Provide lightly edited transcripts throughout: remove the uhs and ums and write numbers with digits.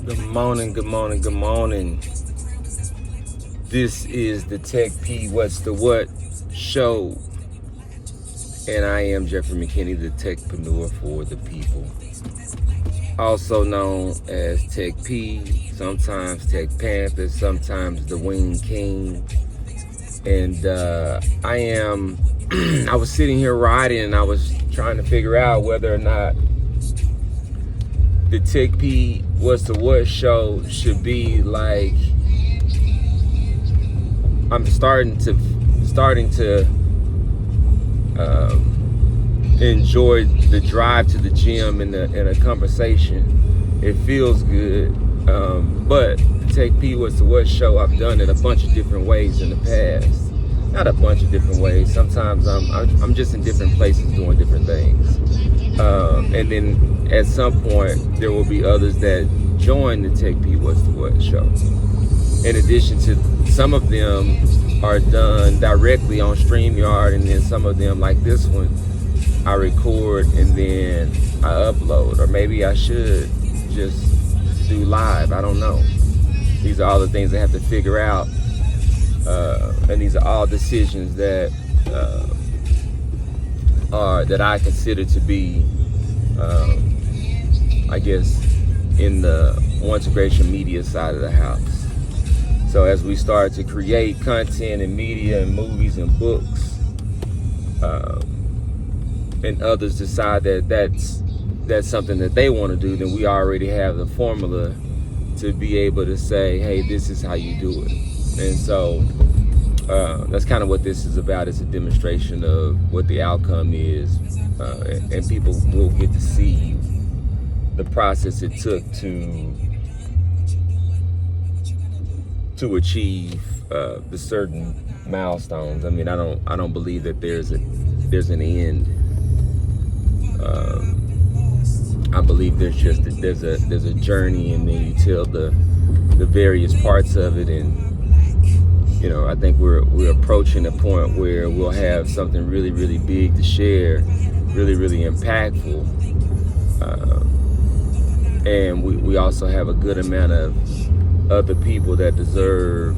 Good morning, good morning, good morning. This is the TechP What's the What show. And I am Jeffrey McKinney, the techpreneur for the people. Also known as TechP, sometimes Tech Panther, sometimes the Wing King. And I was sitting here riding and I was trying to figure out whether or not the TechP What's the What show should be like. I'm starting to enjoy the drive to the gym and a conversation. It feels good, but the TechP What's the What show, I've done it a bunch of different ways in the past. Not a bunch of different ways. Sometimes I'm just in different places doing different things. And then at some point, there will be others that join the TechP What's the What show. In addition to some of them are done directly on StreamYard, and then some of them, like this one, I record and then I upload. Or maybe I should just do live. I don't know. These are all the things I have to figure out. And these are all decisions that I consider to be, I guess, in the One2Gration Media side of the house. So as we start to create content and media and movies and books, and others decide that that's something that they want to do, then we already have the formula to be able to say, hey, this is how you do it. And so that's kind of what this is about. It's a demonstration of what the outcome is, and people will get to see the process it took to achieve the certain milestones. I mean, I don't believe that there's an end. I believe there's a journey, and then you tell the various parts of it. And you know, I think we're approaching a point where we'll have something really, really big to share, really, really impactful. And we also have a good amount of other people that deserve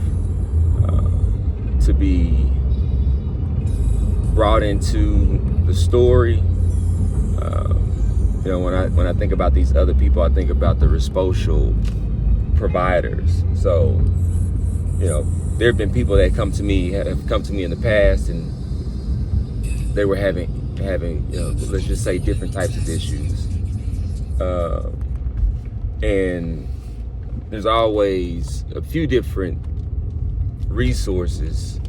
to be brought into the story. You know, when I think about these other people, I think about the Respocial providers. So, you know, there have been people that have come to me in the past, and they were having you know, let's just say different types of issues. And there's always a few different resources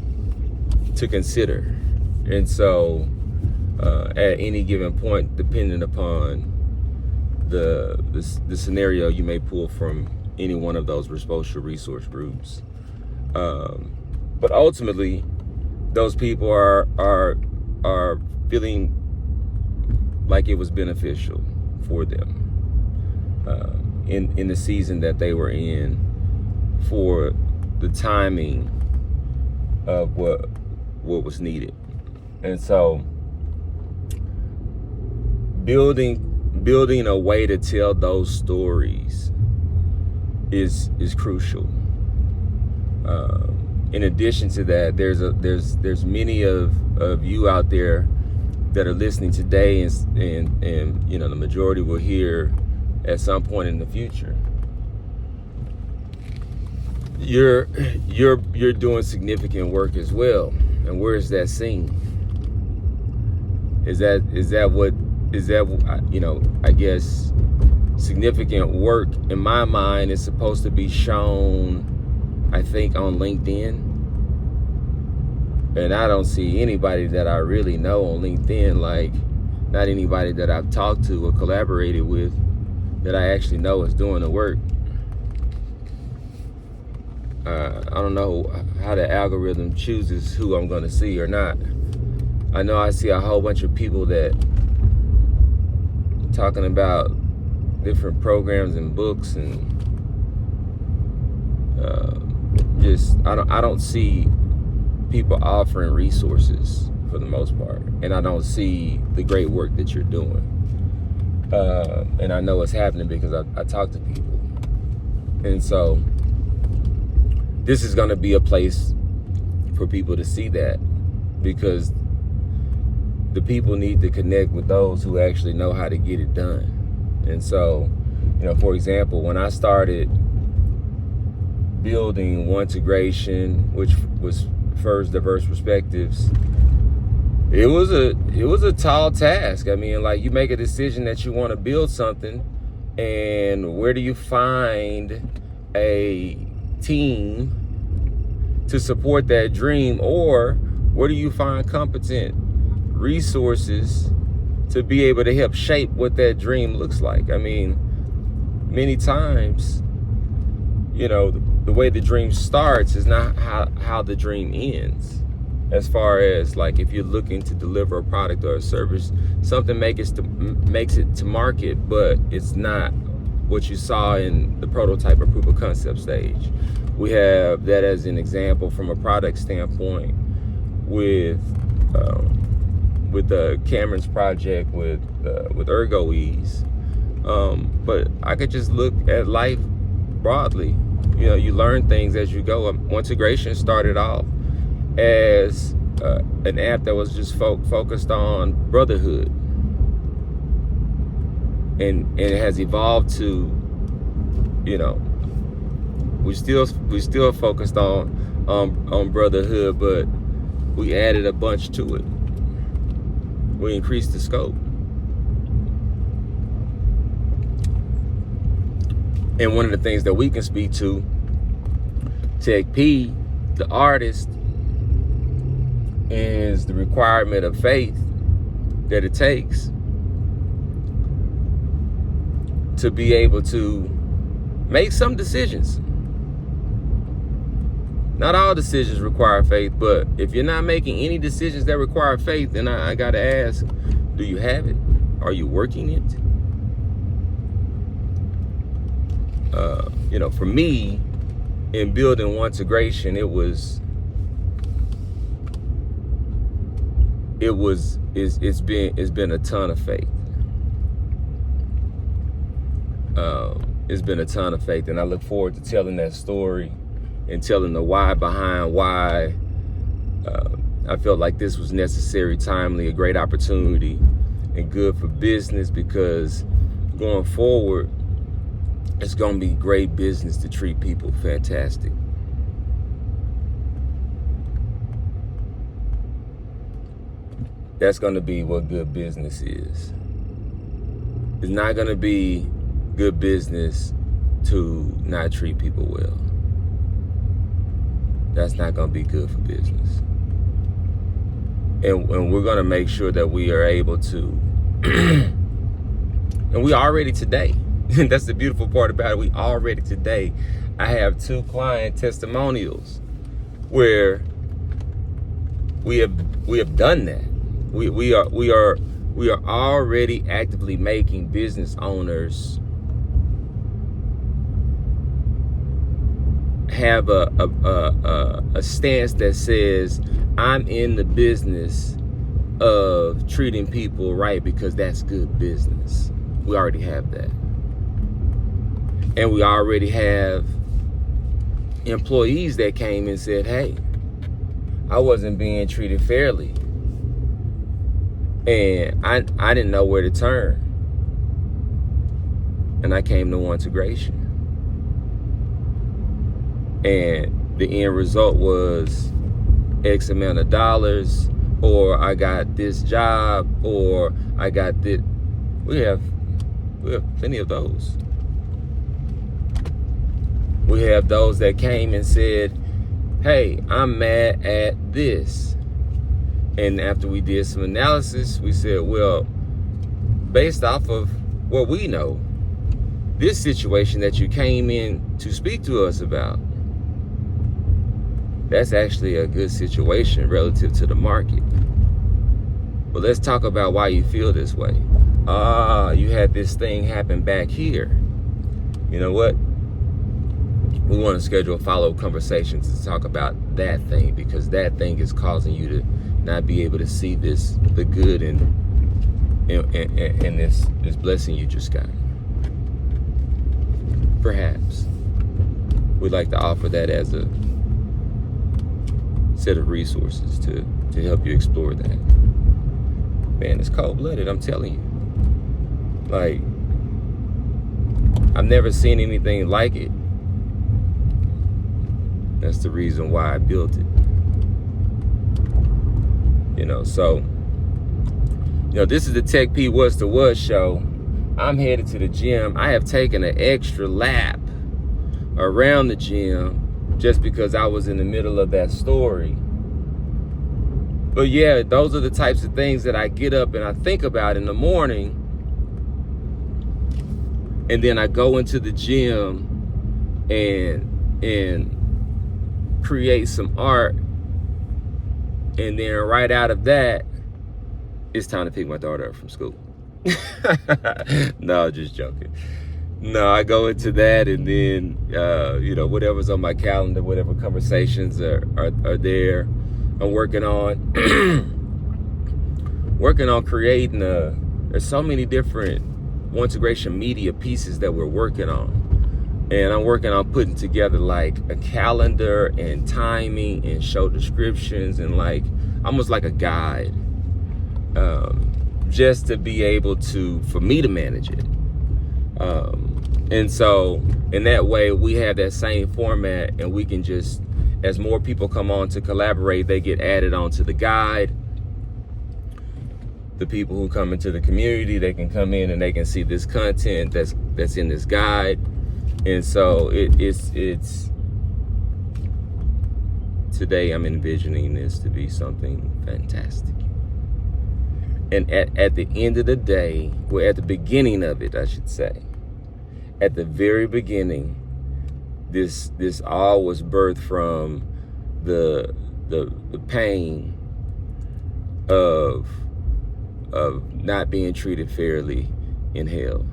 to consider. And so at any given point, depending upon the scenario, you may pull from any one of those Respocial resource groups. But ultimately, those people are feeling like it was beneficial for them in the season that they were in, for the timing of what was needed. And so building a way to tell those stories is crucial. In addition to that, there's many of you out there that are listening today, and you know, the majority will hear at some point in the future. You're doing significant work as well. And where is that seen? Is that you know, I guess significant work in my mind is supposed to be shown, I think, on LinkedIn. And I don't see anybody that I really know on LinkedIn, like not anybody that I've talked to or collaborated with that I actually know is doing the work. I don't know how the algorithm chooses who I'm going to see or not. I know I see a whole bunch of people that talking about different programs and books, and I don't see people offering resources for the most part, and I don't see the great work that you're doing. And I know it's happening because I talk to people. And so this is going to be a place for people to see that, because the people need to connect with those who actually know how to get it done. And so, for example, when I started building One2Gration, which was first Diverse Perspectives, it was a tall task. I mean, like, you make a decision that you want to build something, and where do you find a team to support that dream, or where do you find competent resources to be able to help shape what that dream looks like? I mean, many times, the way the dream starts is not how the dream ends. As far as, like, if you're looking to deliver a product or a service, something makes it to market, but it's not what you saw in the prototype or proof of concept stage. We have that as an example from a product standpoint with Cameron's project with ErgoEase. But I could just look at life broadly. You learn things as you go. One2Gration started off as an app that was just focused on brotherhood, and it has evolved to, we still focused on brotherhood, but we added a bunch to it. We increased the scope. And one of the things that we can speak to, TechP, the artist, is the requirement of faith that it takes to be able to make some decisions. Not all decisions require faith, but if you're not making any decisions that require faith, then I gotta ask, do you have it? Are you working it? For me, in building One2Gration, it's been a ton of faith. It's been a ton of faith, and I look forward to telling that story and telling the why behind why I felt like this was necessary, timely, a great opportunity, and good for business, because going forward, it's going to be great business to treat people fantastic. That's going to be what good business is. It's not going to be good business to not treat people well. That's not going to be good for business. And we're going to make sure that we are able to, and we already today, that's the beautiful part about it, we already today, I have 2 client testimonials where we have done that. We are already actively making business owners have a stance that says, I'm in the business of treating people right because that's good business. We already have that. And we already have employees that came and said, hey, I wasn't being treated fairly, and I didn't know where to turn, and I came to One2Gration. And the end result was X amount of dollars, or I got this job, or I got this. We have plenty of those. We have those that came and said, hey, I'm mad at this. And after we did some analysis, we said, well, based off of what we know, this situation that you came in to speak to us about, that's actually a good situation relative to the market. But let's talk about why you feel this way. You had this thing happen back here. You know what? We want to schedule follow-up conversations to talk about that thing, because that thing is causing you to not be able to see the good in this blessing you just got. Perhaps. we'd like to offer that as a set of resources to help you explore that. Man, it's cold-blooded, I'm telling you. Like, I've never seen anything like it. That's the reason why I built it. So, this is the TechP What's the What show. I'm headed to the gym. I have taken an extra lap around the gym just because I was in the middle of that story. But yeah, those are the types of things that I get up and I think about in the morning. And then I go into the gym and create some art. And then right out of that, it's time to pick my daughter up from school. No, just joking. No, I go into that, and then whatever's on my calendar, whatever conversations are there, I'm working on creating there's so many different One2Gration Media pieces that we're working on. And I'm working on putting together like a calendar and timing and show descriptions and like almost like a guide, just to be able for me to manage it. And so in that way, we have that same format, and we can just, as more people come on to collaborate, they get added onto the guide. The people who come into the community, they can come in and they can see this content that's in this guide. And so it's today I'm envisioning this to be something fantastic. And at the end of the day, well, at the beginning of it, I should say, at the very beginning, this all was birthed from the pain of not being treated fairly in hell.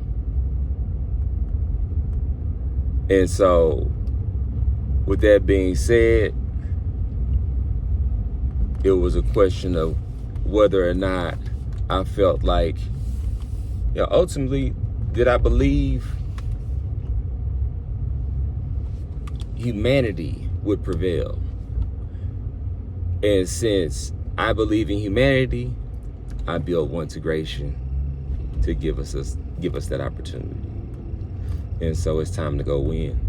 And so, with that being said, it was a question of whether or not I felt like, ultimately, did I believe humanity would prevail? And since I believe in humanity, I built One2Gration to give us that opportunity. And so it's time to go win.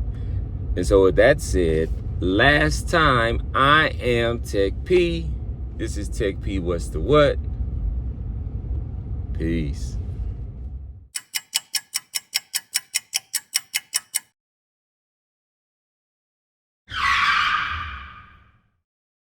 And so with that said, last time, I am TechP. This is TechP What's the What. Peace.